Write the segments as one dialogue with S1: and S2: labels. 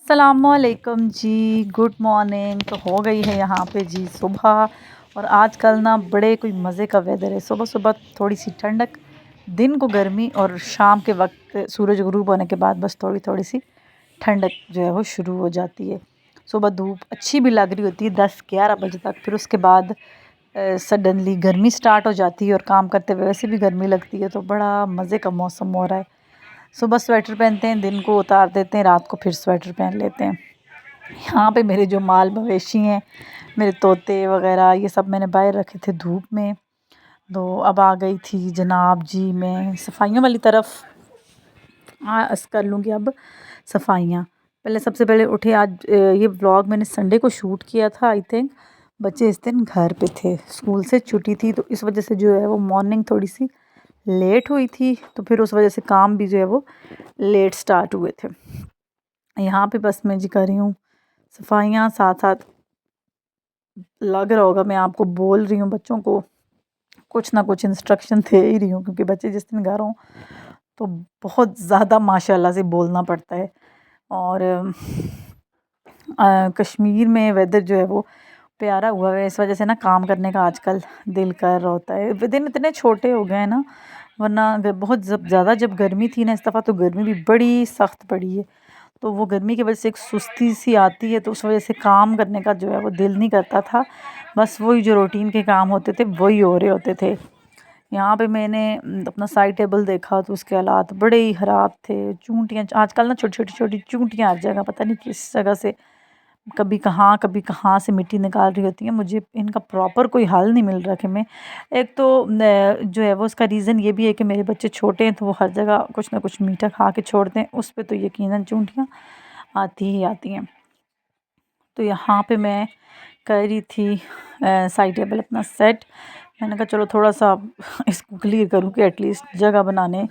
S1: अस्सलामुअलैकुम जी। Good morning. तो हो गई है यहाँ पे जी सुबह। और आजकल ना बड़े कोई मज़े का वेदर है। सुबह सुबह थोड़ी सी ठंडक, दिन को गर्मी, और शाम के वक्त सूरज गुरूब होने के बाद बस थोड़ी थोड़ी सी ठंडक जो है वो शुरू हो जाती है। सुबह धूप अच्छी भी लग रही होती है 10-11 बजे तक, फिर उसके बाद सडनली गर्मी स्टार्ट हो जाती है और काम करते हुए वैसे भी गर्मी लगती है। तो बड़ा मज़े का मौसम हो रहा है। सुबह स्वेटर पहनते हैं, दिन को उतार देते हैं, रात को फिर स्वेटर पहन लेते हैं। यहाँ पे मेरे जो माल मवेशी हैं, मेरे तोते वगैरह, ये सब मैंने बाहर रखे थे धूप में। तो अब आ गई थी जनाब जी मैं सफाइयों वाली तरफ। कर लूँगी अब सफाइयाँ। पहले सबसे पहले उठे आज, ये व्लॉग मैंने संडे को शूट किया था आई थिंक। बच्चे इस दिन घर पे थे, स्कूल से छुट्टी थी, तो इस वजह से जो है वो मॉर्निंग थोड़ी सी लेट हुई थी। तो फिर उस वजह से काम भी जो है वो लेट स्टार्ट हुए थे। यहाँ पे बस मैं जी कर रही हूँ सफाइयाँ, साथ साथ लग रहा होगा मैं आपको बोल रही हूँ, बच्चों को कुछ ना कुछ इंस्ट्रक्शन दे ही रही हूँ, क्योंकि बच्चे जिस दिन घर हों तो बहुत ज़्यादा माशाल्लाह से बोलना पड़ता है। और कश्मीर में वेदर जो है वो प्यारा हुआ है, इस वजह से ना काम करने का आजकल दिल कर रहा होता है। दिन इतने छोटे हो गए हैं ना, वरना बहुत ज़्यादा जब गर्मी थी ना इस दफ़ा, तो गर्मी भी बड़ी सख्त पड़ी है। तो वो गर्मी की वजह से एक सुस्ती सी आती है, तो उस वजह से काम करने का जो है वो दिल नहीं करता था। बस वही जो रूटीन के काम होते थे वही हो रहे होते थे। यहाँ पे मैंने अपना साइड टेबल देखा तो उसके हालात बड़े ही ख़राब थे। चूंटियाँ आजकल ना छोटी चूंटियाँ हर जगह, पता नहीं किस जगह से कभी कहाँ से मिट्टी निकाल रही होती हैं। मुझे इनका प्रॉपर कोई हल नहीं मिल रहा कि मैं, एक तो जो है वो उसका रीज़न ये भी है कि मेरे बच्चे छोटे हैं, तो वो हर जगह कुछ ना कुछ मीठा खा के छोड़ते हैं, उस पे तो यकीनन चूंटियाँ आती ही आती हैं। तो यहाँ पे मैं कर रही थी साइड टेबल अपना सेट। मैंने कहा चलो थोड़ा सा इसको क्लियर करूँ कि एटलीस्ट जगह बनाने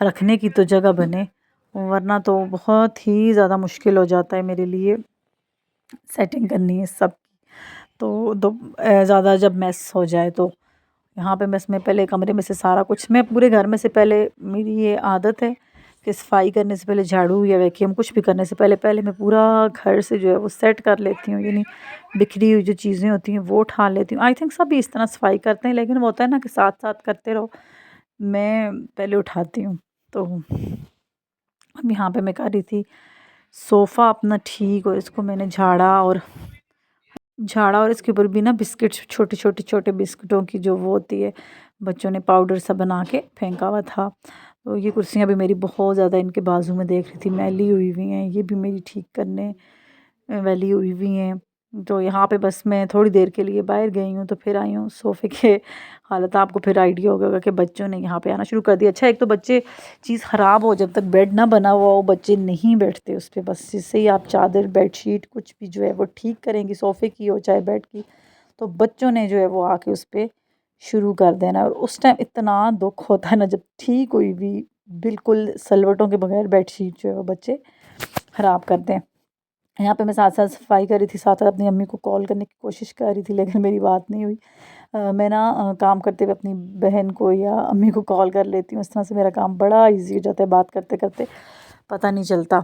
S1: रखने की तो जगह बने, वरना तो बहुत ही ज़्यादा मुश्किल हो जाता है मेरे लिए सेटिंग करनी है सब। तो ज़्यादा जब मैस हो जाए तो यहाँ पे मैस में पहले कमरे में से सारा कुछ, मैं पूरे घर में से पहले, मेरी ये आदत है कि सफाई करने से पहले, झाड़ू या वैक्यूम कुछ भी करने से पहले पहले मैं पूरा घर से जो है वो सेट कर लेती हूँ। यानी बिखरी हुई जो चीज़ें होती हैं वो उठा लेती हूँ। आई थिंक सभी इस तरह सफाई करते हैं, लेकिन वो होता है ना कि साथ साथ करते रहो। मैं पहले उठाती हूँ। तो अब यहाँ पे मैं कर रही थी सोफ़ा अपना ठीक, और इसको मैंने झाड़ा और इसके ऊपर भी ना बिस्किट, छोटे बिस्किटों की जो वो होती है, बच्चों ने पाउडर सा बना के फेंका हुआ था। तो ये कुर्सियाँ भी मेरी बहुत ज़्यादा इनके बाजू में देख रही थी मैली हुई हुई हैं, ये भी मेरी ठीक करने वाली हुई हुई हैं। तो यहाँ पे बस मैं थोड़ी देर के लिए बाहर गई हूँ, तो फिर आई हूँ सोफ़े के हालत आपको फिर आइडिया होगा कि बच्चों ने यहाँ पे आना शुरू कर दिया। अच्छा, एक तो बच्चे चीज़ ख़राब हो, जब तक बेड ना बना हुआ हो बच्चे नहीं बैठते उस पे। बस इससे ही आप चादर, बेडशीट कुछ भी जो है वो ठीक करेंगी, सोफ़े की हो चाहे बेड की, तो बच्चों ने जो है वो आके उस पे शुरू कर देना। और उस टाइम इतना दुख होता है ना, जब ठीक हुई भी बिल्कुल सलवटों के बगैर बेडशीट जो है वो बच्चे ख़राब कर दें। यहाँ पे मैं साथ साथ सफाई कर रही थी, साथ साथ अपनी अम्मी को कॉल करने की कोशिश कर रही थी, लेकिन मेरी बात नहीं हुई। मैं ना काम करते हुए अपनी बहन को या अम्मी को कॉल कर लेती हूँ, इस तरह से मेरा काम बड़ा इजी हो जाता है, बात करते करते पता नहीं चलता।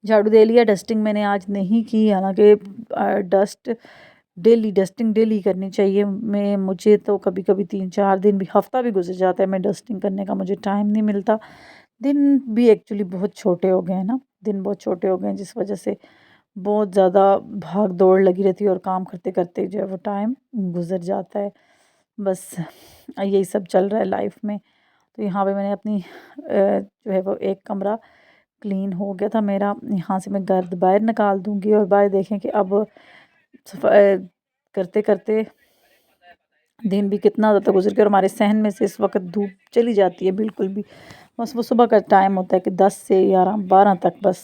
S1: झाड़ू दे लिया, डस्टिंग मैंने आज नहीं की, हालांकि डस्टिंग डेली करनी चाहिए। मुझे तो कभी कभी 3-4 दिन भी, हफ्ता भी गुजर जाता है, मैं डस्टिंग करने का मुझे टाइम नहीं मिलता। दिन भी एक्चुअली बहुत छोटे हो गए हैं ना, दिन बहुत छोटे हो गए हैं, जिस वजह से बहुत ज़्यादा भाग दौड़ लगी रहती है, और काम करते करते जो है वो टाइम गुजर जाता है। बस यही सब चल रहा है लाइफ में। तो यहाँ पे मैंने अपनी जो है वो एक कमरा क्लीन हो गया था मेरा, यहाँ से मैं गर्द बाहर निकाल दूँगी। और बाहर देखें कि अब सफाई करते करते दिन भी कितना ज़्यादा गुजर गया, और हमारे सहन में से इस वक्त धूप चली जाती है बिल्कुल भी। बस वो सुबह का टाइम होता है कि 10 से 11-12 तक बस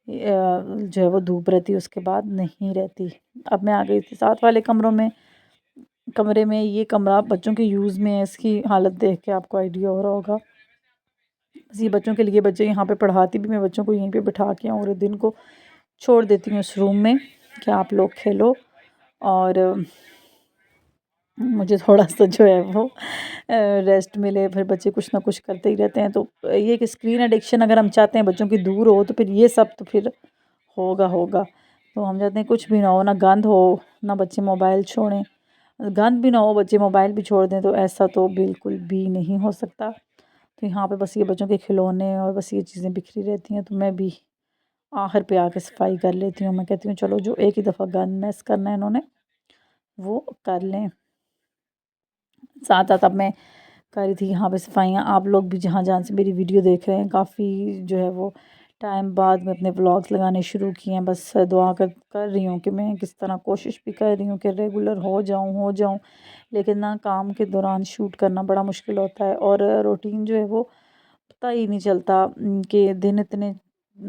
S1: जो है वो धूप रहती है, उसके बाद नहीं रहती। अब मैं आ गई थी साथ वाले कमरे में। ये कमरा बच्चों के यूज़ में है, इसकी हालत देख के आपको आइडिया हो रहा होगा। बस ये बच्चों के लिए, बच्चे यहाँ पे पढ़ाती भी मैं बच्चों को यहीं पे बिठा के और दिन को छोड़ देती हूँ इस रूम में कि आप लोग खेलो, और मुझे थोड़ा सा जो है वो रेस्ट मिले। फिर बच्चे कुछ ना कुछ करते ही रहते हैं। तो ये कि स्क्रीन एडिक्शन अगर हम चाहते हैं बच्चों की दूर हो, तो फिर ये सब तो फिर होगा होगा। तो हम चाहते हैं कुछ भी ना हो, ना गंद हो, ना बच्चे मोबाइल छोड़ें। गंद भी ना हो, बच्चे मोबाइल भी छोड़ दें, तो ऐसा तो बिल्कुल भी नहीं हो सकता। तो यहाँ पे बस ये बच्चों के खिलौने और बस ये चीज़ें बिखरी रहती हैं, तो मैं भी आखिर पे आके सफाई कर लेती हूँ। मैं कहती हूँ चलो जो एक ही दफ़ा गंद मैस करना है इन्होंने वो कर लें। साथ साथ अब मैं कर रही थी यहाँ पे सफाइयाँ। आप लोग भी जहाँ जहाँ से मेरी वीडियो देख रहे हैं, काफ़ी जो है वो टाइम बाद मैं अपने व्लॉग्स लगाने शुरू किए हैं। बस दुआ कर रही हूँ कि मैं किस तरह कोशिश भी कर रही हूँ कि रेगुलर हो जाऊँ। लेकिन ना काम के दौरान शूट करना बड़ा मुश्किल होता है, और रूटीन जो है वो पता ही नहीं चलता कि दिन इतने।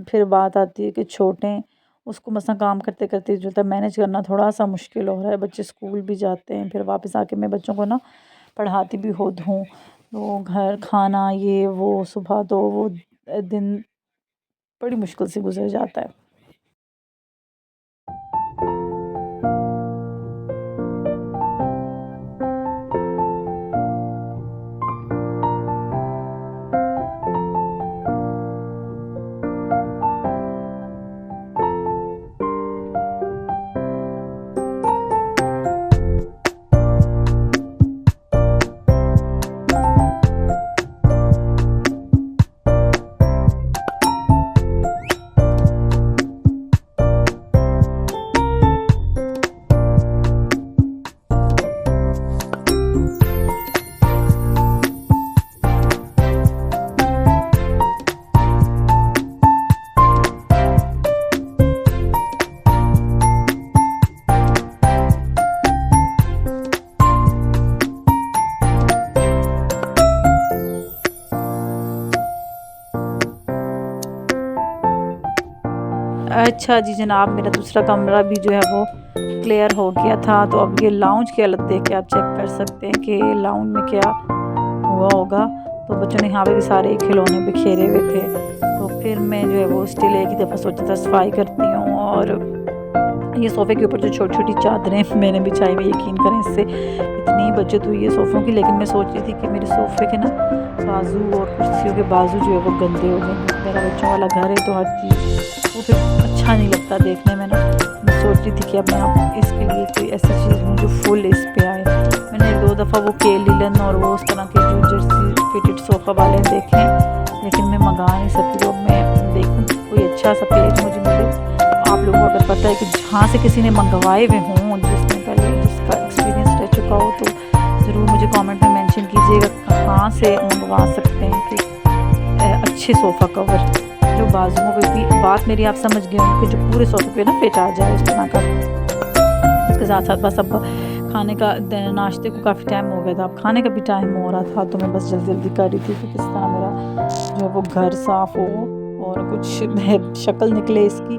S1: फिर बात आती है कि छोटे, उसको मसां काम करते करते जो है मैनेज करना थोड़ा सा मुश्किल हो रहा है। बच्चे स्कूल भी जाते हैं, फिर वापस आके मैं बच्चों को ना पढ़ाती भी खुद हूँ। तो घर खाना ये वो सुबह तो वो दिन बड़ी मुश्किल से गुजर जाता है। अच्छा जी जनाब, मेरा दूसरा कमरा भी जो है वो क्लियर हो गया था। तो अब ये लाउंज की हालत देख के आप चेक कर सकते हैं कि लाउंज में क्या हुआ होगा। तो बच्चों ने यहाँ पे भी सारे खिलौने बिखेरे हुए थे। तो फिर मैं जो है वो स्टिल एक ही दफ़ा सोचा था सफाई करती हूँ। और ये सोफ़े के ऊपर जो छोटी छोटी चादरें मैंने बिछाई हुई, यकीन करें इससे इतनी बचत हुई है सोफ़ों की। लेकिन मैं सोच रही थी कि मेरे सोफ़े के ना बाजू और कुर्सियों के बाजू जो है वो गंदे हो गए, क्योंकि मेरा बच्चों वाला घर है, तो हर चीज़ वो फिर अच्छा नहीं लगता देखने में ना। मैं सोच रही थी कि अब मैं आप इसके लिए कोई ऐसी चीज़ लूँ जो फुल इस पे आए। मैंने 2 दफ़ा वो के लिलन और वो उस तरह के जो जर्सी फिटेड सोफ़ा वाले देखे, लेकिन मैं मंगा नहीं सकती। तो मैं देखूँ कोई अच्छा सा पेज मुझे मिले। आप लोगों को अगर पता है कि जहाँ से किसी ने मंगवाए हुए हों, जिसने पहले जिसका एक्सपीरियंस रह चुका हो, तो ज़रूर मुझे कमेंट में मेंशन कीजिएगा कहाँ से मंगवा सकते हैं कि अच्छे सोफ़ा कवर जो बाजुओं पे भी। बात मेरी आप समझ गए होंगे कि जो पूरे सोफ़े पे ना फिट आ जाए इस तरह का। इसके साथ साथ बस अब खाने का नाश्ते को काफ़ी टाइम हो गया था, अब खाने का भी टाइम हो रहा था। तो मैं बस जल्दी जल्दी कर रही थी कि किस तरह मेरा जो है वो घर साफ़ हो और कुछ शक्ल निकले इसकी।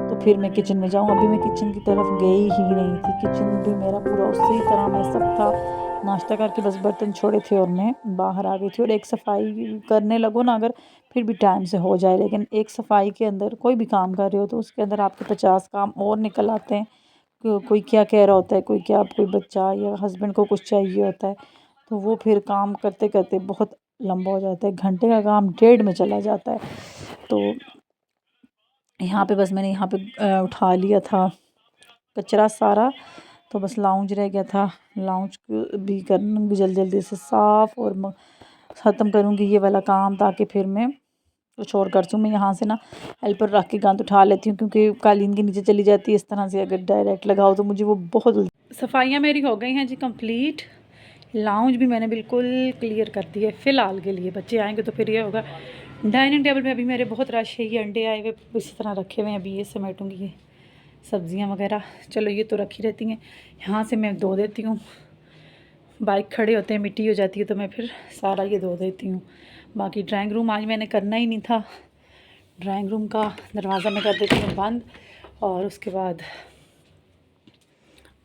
S1: तो फिर मैं किचन में जाऊँ। अभी मैं किचन की तरफ गई ही नहीं थी। किचन भी मेरा पूरा उसी तरह मैसअप था। नाश्ता करके बस बर्तन छोड़े थे और मैं बाहर आ गई थी। और एक सफाई करने लगो ना अगर, फिर भी टाइम से हो जाए, लेकिन एक सफाई के अंदर कोई भी काम कर रहे हो तो उसके अंदर आपके 50 काम और निकल आते हैं। कोई क्या कह रहा होता है, कोई बच्चा या हस्बैंड को कुछ चाहिए होता है, तो वो फिर काम करते करते बहुत लंबा हो जाता है। घंटे का काम डेढ़ में चला जाता है। तो यहाँ पे बस मैंने यहाँ पे उठा लिया था कचरा सारा। तो बस लाउंज रह गया था। लाउंज भी करूँगी जल्दी जल्दी से साफ़, और ख़त्म करूँगी ये वाला काम, ताकि फिर मैं कुछ और कर सकूँ। मैं यहाँ से ना हेल्पर रख के गंद उठा लेती हूँ, क्योंकि कालीन के नीचे चली जाती है। इस तरह से अगर डायरेक्ट लगाओ तो मुझे वो बहुत। सफाइयाँ मेरी हो गई हैं जी कंप्लीट। लाउंज भी मैंने बिल्कुल क्लियर कर दी है फ़िलहाल के लिए। बच्चे आएंगे तो फिर ये होगा। डाइनिंग टेबल पे अभी मेरे बहुत रश है, ये अंडे आए हुए इसी तरह रखे हुए हैं। अभी ये समेटूँगी, ये सब्ज़ियाँ वगैरह, चलो ये तो रखी रहती हैं। यहाँ से मैं धो देती हूँ। बाइक खड़े होते हैं, मिट्टी हो जाती है, तो मैं फिर सारा ये धो देती हूँ। बाकी ड्राइंग रूम आज मैंने करना ही नहीं था। ड्राइंग रूम का दरवाज़ा मैं कर देती हूँ बंद। और उसके बाद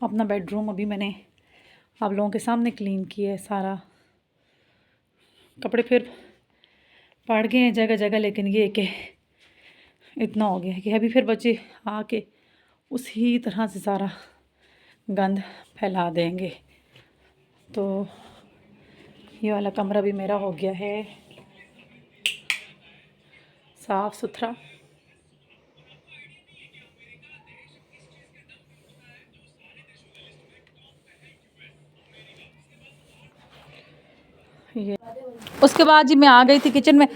S1: अपना बेडरूम अभी मैंने आप लोगों के सामने क्लीन किया है सारा। कपड़े फिर पड़ गए हैं जगह जगह, लेकिन ये कि इतना हो गया है कि अभी फिर बच्चे आके उसी तरह से सारा गंद फैला देंगे। तो ये वाला कमरा भी मेरा हो गया है साफ़ सुथरा। ये उसके बाद जी मैं आ गई थी किचन में।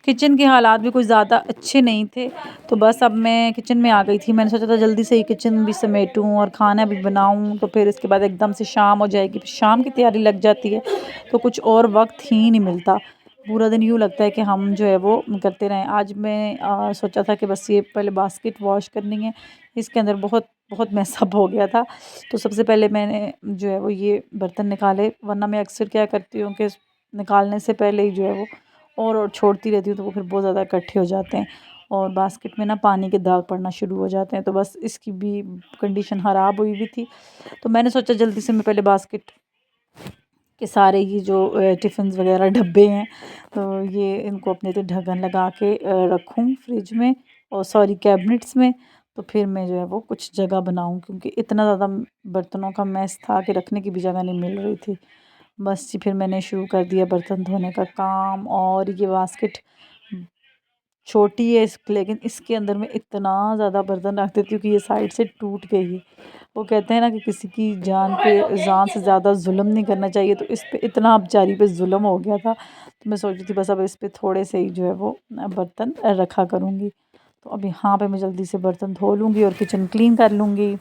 S1: किचन के हालात भी कुछ ज़्यादा अच्छे नहीं थे, तो बस अब मैं किचन में आ गई थी। मैंने सोचा था जल्दी से ही किचन भी समेटूँ और खाना भी बनाऊँ, तो फिर इसके बाद एकदम से शाम हो जाएगी, फिर शाम की तैयारी लग जाती है, तो कुछ और वक्त ही नहीं मिलता। पूरा दिन यूँ लगता है कि हम जो है वो करते रहें। आज मैं सोचा था कि बस ये पहले बास्केट वॉश करनी है, इसके अंदर बहुत बहुत मैसअप हो गया था। तो सबसे पहले मैंने जो है वो ये बर्तन निकाले, वरना मैं अक्सर क्या करती हूँ कि निकालने से पहले ही जो है वो और छोड़ती रहती हूँ, तो वो फिर बहुत ज़्यादा इकट्ठे हो जाते हैं और बास्केट में ना पानी के दाग पड़ना शुरू हो जाते हैं। तो बस इसकी भी कंडीशन ख़राब हुई हुई थी, तो मैंने सोचा जल्दी से मैं पहले बास्केट के सारे ही जो टिफ़िन्स वगैरह डब्बे हैं, तो ये इनको अपने तो ढक्कन लगा के रखूँ फ्रिज में, और सॉरी कैबिनेट्स में। तो फिर मैं जो है वो कुछ जगह बनाऊँ, क्योंकि इतना ज़्यादा बर्तनों का मैस था कि रखने की भी जगह नहीं मिल रही थी। बस जी फिर मैंने शुरू कर दिया बर्तन धोने का काम। और ये बास्केट छोटी है लेकिन इसके अंदर मैं इतना ज़्यादा बर्तन रख देती हूँ कि ये साइड से टूट गई है। वो कहते हैं ना कि किसी की जान से ज़्यादा जुल्म नहीं करना चाहिए, तो इस पे इतना बेचारी पे जुल्म हो गया था। तो मैं सोच रही थी बस अब इस पे थोड़े से ही जो है वो बर्तन रखा करूँगी। तो अब यहाँ पे मैं जल्दी से बर्तन धो लूँगी और किचन क्लीन कर लूँगी।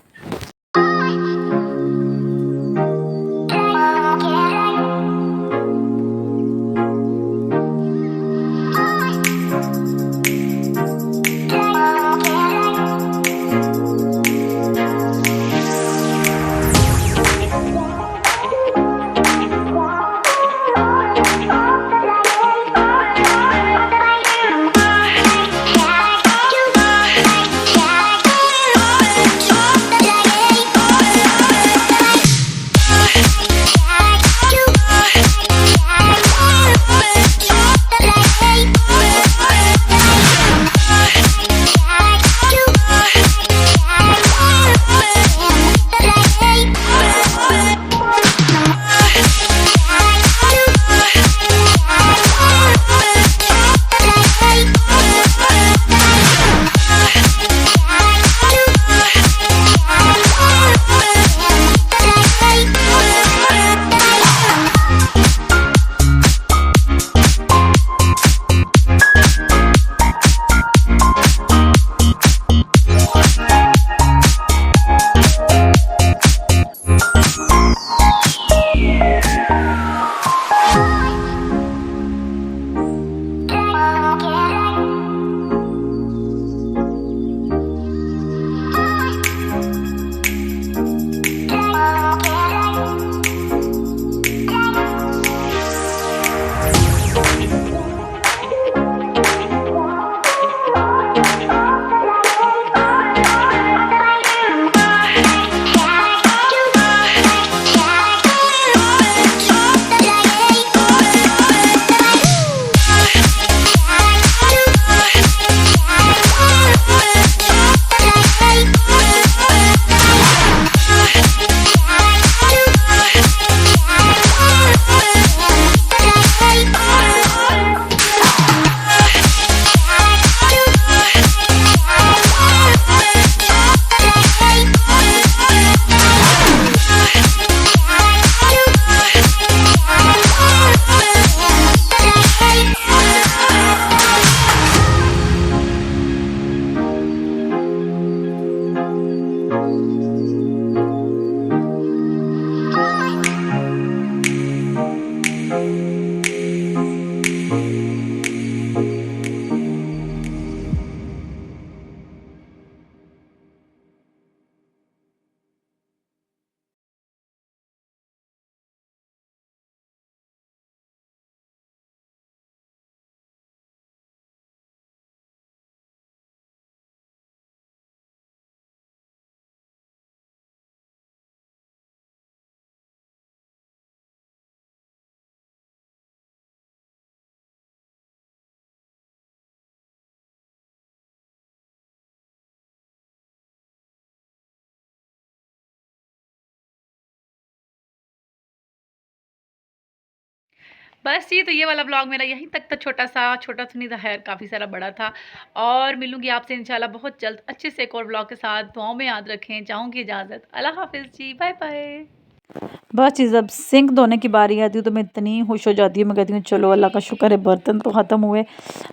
S2: बस ये तो ये वाला ब्लॉग मेरा यहीं तक था, छोटा तो नहीं था, खैर काफ़ी सारा बड़ा था। और मिलूँगी आपसे इंशाल्लाह बहुत जल्द अच्छे से एक और ब्लॉग के साथ। दुआओं में याद रखें। चाहूँगी इजाज़त। अल्लाह हाफ़िज़ जी, बाय बाय।
S1: बस चीज़ अब सिंक धोने की बारी आती है तो मैं इतनी खुश हो जाती हूँ, मैं कहती हूँ चलो अल्लाह का शुक्र है बर्तन तो ख़त्म हुए।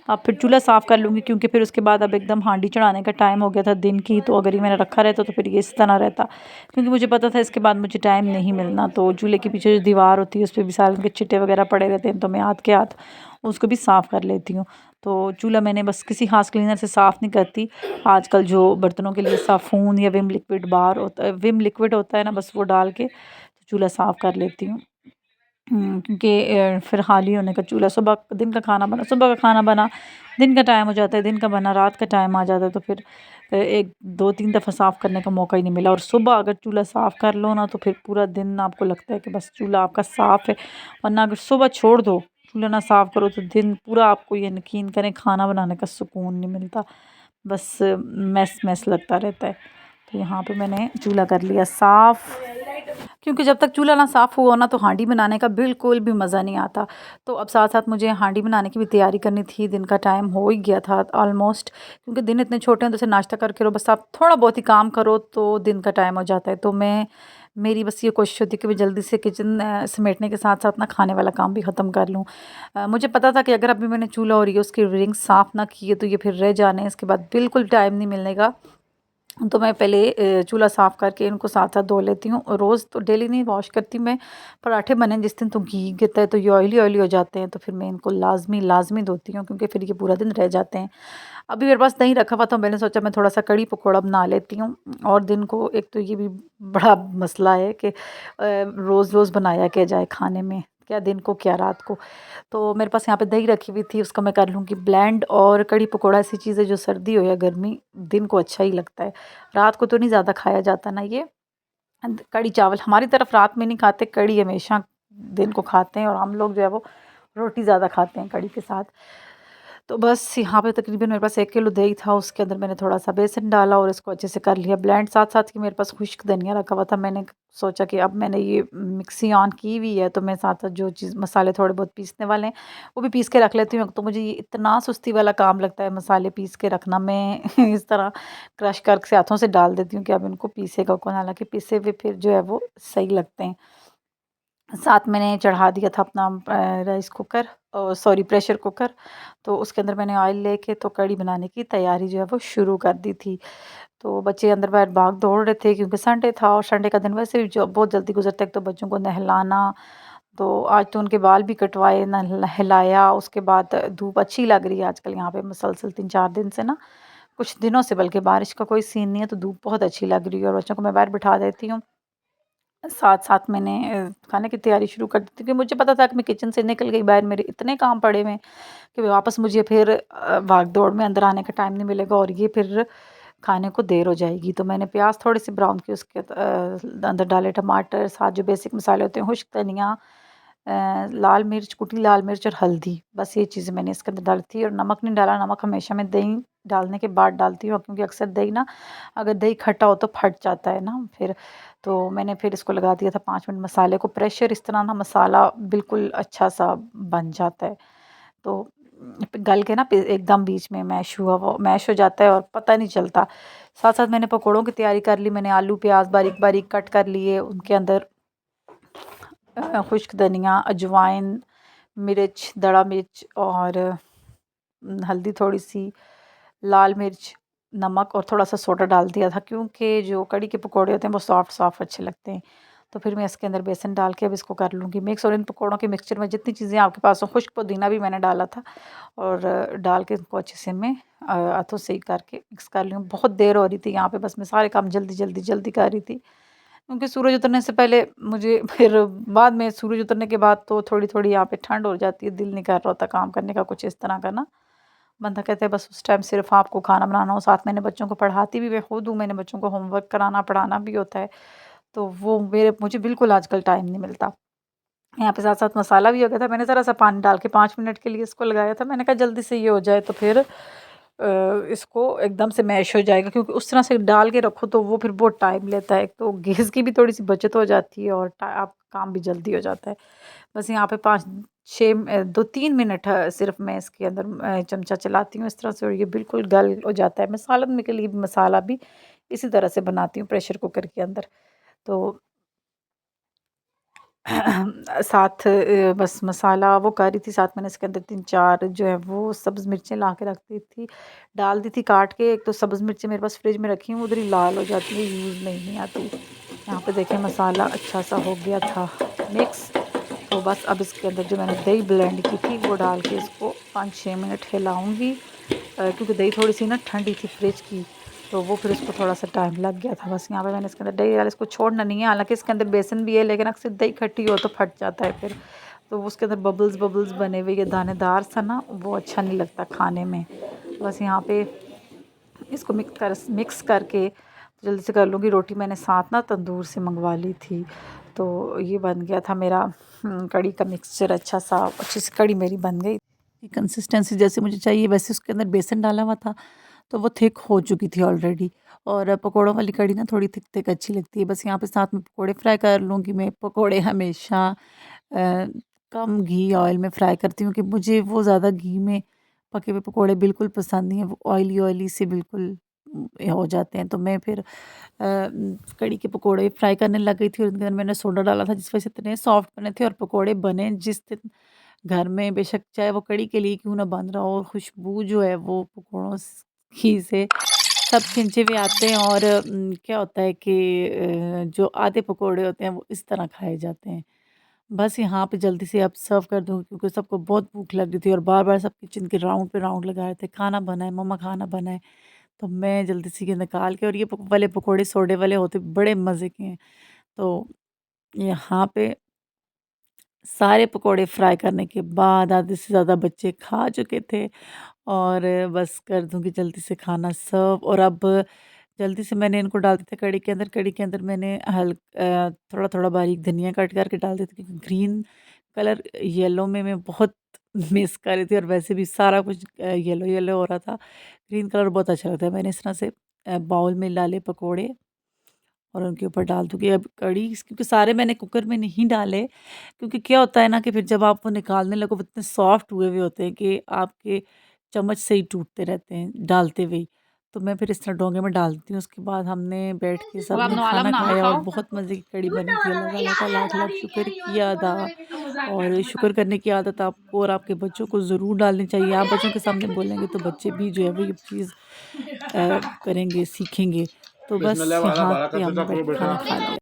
S1: अब फिर चूल्हा साफ़ कर लूँगी क्योंकि फिर उसके बाद अब एकदम हांडी चढ़ाने का टाइम हो गया था दिन की, तो अगर ये मैंने रखा रहता तो फिर ये इस तरह रहता, क्योंकि मुझे पता था इसके बाद मुझे टाइम नहीं मिलना। तो चूल्हे के पीछे जो दीवार होती है उस पे भी सारे के छिट्टे वगैरह पड़े रहते हैं, तो मैं हाथ के हाथ उसको भी साफ़ कर लेती हूँ। तो चूल्हा मैंने बस किसी ख़ास क्लीनर से साफ़ नहीं करती। आजकल जो बर्तनों के लिए साफ़ून या विम लिक्विड बार होता है, विम लिक्विड होता है ना, बस वो डाल के चूल्हा साफ़ कर लेती हूँ। क्योंकि फिर खाली होने का चूल्हा, सुबह दिन का खाना बना, सुबह का खाना बना, दिन का टाइम हो जाता है, दिन का बना रात का टाइम आ जाता है, तो फिर 1-2-3 दफ़ा साफ़ करने का मौका ही नहीं मिला। और सुबह अगर चूल्हा साफ़ कर लो ना तो फिर पूरा दिन आपको लगता है कि बस चूल्हा आपका साफ़ है। वरना अगर सुबह छोड़ दो, चूल्हा ना साफ़ करो तो दिन पूरा आपको ये यकीन करें खाना बनाने का सुकून नहीं मिलता। बस मैस मैस लगता रहता है। तो यहाँ पे मैंने चूल्हा कर लिया साफ़, क्योंकि जब तक चूल्हा ना साफ़ हुआ ना तो हांडी बनाने का बिल्कुल भी मज़ा नहीं आता। तो अब साथ-साथ मुझे हांडी बनाने की भी तैयारी करनी थी, दिन का टाइम हो ही गया था ऑलमोस्ट, क्योंकि दिन इतने छोटे हैं तो जैसे नाश्ता करके रो बस आप थोड़ा बहुत ही काम करो तो दिन का टाइम हो जाता है। तो मेरी बस ये कोशिश होती है कि मैं जल्दी से किचन समेटने के साथ-साथ ना खाने वाला काम भी ख़त्म कर लूँ। मुझे पता था कि अगर अभी मैंने चूल्हा और ये उसकी रिंग्स साफ़ ना किए तो ये फिर रह जाने, इसके बाद बिल्कुल टाइम नहीं मिलने का। तो मैं पहले चूल्हा साफ़ करके इनको साथ-साथ धो लेती हूँ। रोज़ तो डेली नहीं वॉश करती मैं, पराठे बने जिस दिन तो घी गिरता है तो ये ऑयली-ऑयली हो जाते हैं, तो फिर मैं इनको लाज़मी धोती हूँ क्योंकि फिर ये पूरा दिन रह जाते हैं। अभी मेरे पास दही रखा हुआ था, मैंने सोचा मैं थोड़ा-सा कढ़ी पकौड़ा बना लेती हूँ। और दिन को एक तो ये भी बड़ा मसला है कि रोज़-रोज़ बनाया क्या जाए खाने में, क्या दिन को क्या रात को। तो मेरे पास यहाँ पे दही रखी हुई थी, उसका मैं कर लूँगी ब्लेंड। और कढ़ी पकौड़ा ऐसी चीज़ है जो सर्दी हो या गर्मी दिन को अच्छा ही लगता है। रात को तो नहीं ज़्यादा खाया जाता ना ये। कढ़ी चावल हमारी तरफ रात में नहीं खाते, कढ़ी हमेशा दिन को खाते हैं, और हम लोग जो है वो रोटी ज़्यादा खाते हैं कढ़ी के साथ। तो बस यहाँ पे तकरीबन मेरे पास 1 किलो दही था, उसके अंदर मैंने थोड़ा-सा बेसन डाला और इसको अच्छे से कर लिया ब्लेंड। साथ-साथ ही मेरे पास खुश्क धनिया रखा हुआ था, मैंने सोचा कि अब मैंने ये मिक्सी ऑन की हुई है तो मैं साथ-साथ जो चीज़ मसाले थोड़े बहुत पीसने वाले हैं, वो भी पीस के रख लेती हूँ। तो मुझे ये इतना सुस्ती वाला काम लगता है मसाले पीस के रखना, मैं इस तरह क्रश करके हाथों से डाल देती हूँ कि अब इनको पीसेगा कौन, हालाँकि पिसे हुए फिर जो है वो सही लगते हैं। साथ मैंने चढ़ा दिया था अपना rice cooker, sorry pressure cooker. तो उसके अंदर मैंने ऑयल लेके तो कढ़ी बनाने की तैयारी जो है वो शुरू कर दी थी। तो बच्चे अंदर बाहर भाग दौड़ रहे थे क्योंकि संडे था, और संडे का दिन वैसे भी जो बहुत जल्दी गुजरता है। एक तो बच्चों को नहलाना, तो आज तो उनके बाल भी कटवाए, नहलाया। उसके बाद धूप अच्छी लग रही है आजकल यहाँ पे मुसलसल 3-4 दिन से ना, कुछ दिनों से, बल्कि बारिश का कोई सीन नहीं है, तो धूप बहुत अच्छी लग रही है और बच्चों को मैं बाहर बिठा देती हूँ। साथ-साथ मैंने खाने की तैयारी शुरू कर दी थी क्योंकि मुझे पता था कि मैं किचन से निकल गई बाहर, मेरे इतने काम पड़े हुए हैं कि वापस मुझे फिर भाग-दौड़ में अंदर आने का टाइम नहीं मिलेगा और ये फिर खाने को देर हो जाएगी। तो मैंने प्याज़ थोड़े-से ब्राउन किए, उसके अंदर डाले टमाटर, साथ जो बेसिक मसाले होते हैं, खुश्क धनिया, लाल मिर्च, कुटी लाल मिर्च और हल्दी, बस ये चीज़ें मैंने इसके अंदर डाली थी। और नमक नहीं डाला, नमक हमेशा मैं दही डालने के बाद डालती हूँ क्योंकि अक्सर दही ना, अगर दही खट्टा हो तो फट जाता है ना फिर। तो मैंने फिर इसको लगा दिया था 5 मिनट मसाले को प्रेशर, इस तरह ना मसाला बिल्कुल अच्छा-सा बन जाता है। तो गल के ना एकदम बीच में मैश हो जाता है और पता नहीं चलता। साथ-साथ मैंने पकौड़ों की तैयारी कर ली, मैंने आलू, प्याज़ बारीक-बारीक कट कर लिए, उनके अंदर खुश्क धनिया, अजवाइन, मिर्च, दड़ा मिर्च और हल्दी थोड़ी-सी, लाल मिर्च, नमक और थोड़ा-सा सोडा डाल दिया था क्योंकि जो कढ़ी के पकौड़े होते हैं वो सॉफ्ट-सॉफ्ट अच्छे लगते हैं। तो फिर मैं इसके अंदर बेसन डाल के अब इसको कर लूँगी मिक्स, और इन पकौड़ों के मिक्सचर में जितनी चीज़ें आपके पास हो, खुश्क पुदीना भी मैंने डाला था, और डाल के इनको अच्छे से मैं हाथों से ही करके मिक्स कर लूँ। बहुत देर हो रही थी यहाँ पे, बस मैं सारे काम जल्दी कर रही थी। क्योंकि सूरज उतरने से पहले मुझे फिर बाद में सूरज उतरने के बाद तो थोड़ी-थोड़ी यहाँ पे ठंड हो जाती है, दिल नहीं कर रहा होता काम करने का कुछ इस तरह का ना। बंदा कहता है बस उस टाइम सिर्फ़ आपको खाना बनाना हो, साथ मैंने बच्चों को पढ़ाती भी मैं खुद हूँ, मैंने बच्चों को होमवर्क कराना, पढ़ाना भी होता है, तो वो मुझे बिल्कुल आजकल टाइम नहीं मिलता। यहाँ पे साथ-साथ मसाला भी हो गया था, मैंने ज़रा-सा पानी डाल के 5 मिनट के लिए इसको लगाया था, मैंने कहा जल्दी से ये हो जाए तो फिर इसको एकदम से मैश हो जाएगा, क्योंकि उस तरह से डाल के रखो तो वो फिर बहुत टाइम लेता है। एक तो गैस की भी थोड़ी-सी बचत हो जाती है और आपका काम भी जल्दी हो जाता है। बस यहाँ पे 2-3 मिनट सिर्फ़ मैं इसके अंदर चमचा चलाती हूँ इस तरह से, और ये बिल्कुल गल हो जाता है। मैं सालन में के लिए भी मसाला भी इसी तरह से बनाती हूँ प्रेशर कुकर के अंदर। तो साथ बस मसाला वो कर रही थी, साथ मैंने इसके अंदर 3-4 जो है वो सब्ज़ मिर्चें ला के रख दी थी, डाल दी थी काट के। एक तो सब्ज़ मिर्चें मेरे पास फ्रिज में रखी हुई उधर ही लाल हो जाती है, यूज़ में ही नहीं आती। यहाँ पे देखें मसाला अच्छा सा हो गया था मिक्स। तो बस अब इसके अंदर जो मैंने दही ब्लेंड की थी वो डाल के इसको 5-6 मिनट हिलाऊंगी, क्योंकि दही थोड़ी सी ना ठंडी थी फ्रिज की, तो वो फिर उसको थोड़ा सा टाइम लग गया था। बस यहाँ पे मैंने इसके अंदर दही डाल, इसको छोड़ना नहीं है, हालांकि इसके अंदर बेसन भी है, लेकिन अक्सर दही खट्टी हो तो फट जाता है फिर, तो उसके अंदर बबल्स बबल्स बने हुए, ये दानेदार सा ना वो अच्छा नहीं लगता खाने में। बस यहाँ पे इसको मिक्स करके जल्दी से कर लूँगी। रोटी मैंने साथ ना तंदूर से मंगवा ली थी, तो ये बन गया था मेरा कड़ी का मिक्सचर। अच्छा सा अच्छी सी कड़ी मेरी बन गई, कंसिस्टेंसी जैसे मुझे चाहिए वैसे। उसके अंदर बेसन डाला हुआ था तो वो थिक हो चुकी थी ऑलरेडी। और पकौड़ों वाली कड़ी ना थोड़ी थिक थिक अच्छी लगती है। बस यहाँ पे साथ में पकौड़े फ्राई कर लूँगी। मैं पकौड़े हमेशा कम घी ऑयल में फ्राई करती हूँ, कि मुझे वो ज़्यादा घी में पके हुए पकौड़े बिल्कुल पसंद नहीं है, वो ऑयली ऑयली से बिल्कुल हो जाते हैं। तो मैं फिर कड़ी के पकौड़े फ्राई करने लग गई थी, और उनके अंदर मैंने सोडा डाला था जिस वजह से इतने सॉफ्ट बने थे। और पकौड़े बने जिस दिन घर में, बेशक चाहे वो कड़ी के लिए क्यों ना बन रहा हो, खुशबू जो है वो पकौड़ों की से सब खिंचे हुए आते हैं। और क्या होता है कि जो आधे पकौड़े होते हैं वो इस तरह खाए जाते हैं। बस यहाँ पे जल्दी से अब सर्व कर दूँ, क्योंकि सबको बहुत भूख लग रही थी और बार-बार सब किचन के राउंड पे राउंड लगा रहे थे, खाना बनाए मम्मा खाना बनाए। तो मैं जल्दी से ये निकाल के, और ये वाले पकौड़े सोडे वाले होते बड़े मज़े के हैं। तो यहाँ पे सारे पकौड़े फ्राई करने के बाद आधे से ज़्यादा बच्चे खा चुके थे, और बस कर दूँगी जल्दी से खाना सर्व। और अब जल्दी से मैंने इनको डाल दिया था कढ़ी के अंदर। कढ़ी के अंदर मैंने थोड़ा-थोड़ा बारीक धनिया काट करके डाल दी थी, क्योंकि ग्रीन कलर येलो में मैं बहुत मिस कर रही थी, और वैसे भी सारा कुछ येलो येलो हो रहा था। ग्रीन कलर बहुत अच्छा लगता है। मैंने इस तरह से बाउल में डाले पकोड़े और उनके ऊपर डाल दूँगी अब कढ़ी, क्योंकि सारे मैंने कुकर में नहीं डाले, क्योंकि क्या होता है ना कि फिर जब आप वो निकालने लगो वो इतने सॉफ्ट हुए हुए होते हैं कि आपके चम्मच से ही टूटते रहते हैं डालते हुए ही। तो मैं फिर इस तरह डोंगे में डालती हूँ। उसके बाद हमने बैठ के
S2: अब आप
S1: सबने
S2: नवाला
S1: खाना
S2: बना लो,
S1: खाया, और
S2: खाओ।
S1: बहुत मज़े की कढ़ी बनी थी। अल्लाह ताला का लाख-लाख शुक्र की अदा। और शुक्र करने की आदत आपको और आपके बच्चों को ज़रूर डालनी चाहिए। आप बच्चों के सामने बोलेंगे तो बच्चे भी जो है वो ये चीज़ करेंगे, सीखेंगे। तो बस
S3: बिस्मिल्लाह वाला
S1: यहाँ
S3: बारा
S1: पे
S3: करते
S1: हमने
S3: था
S1: बैठ
S3: करो
S1: के
S3: बेटा।
S1: खाना खा लिया।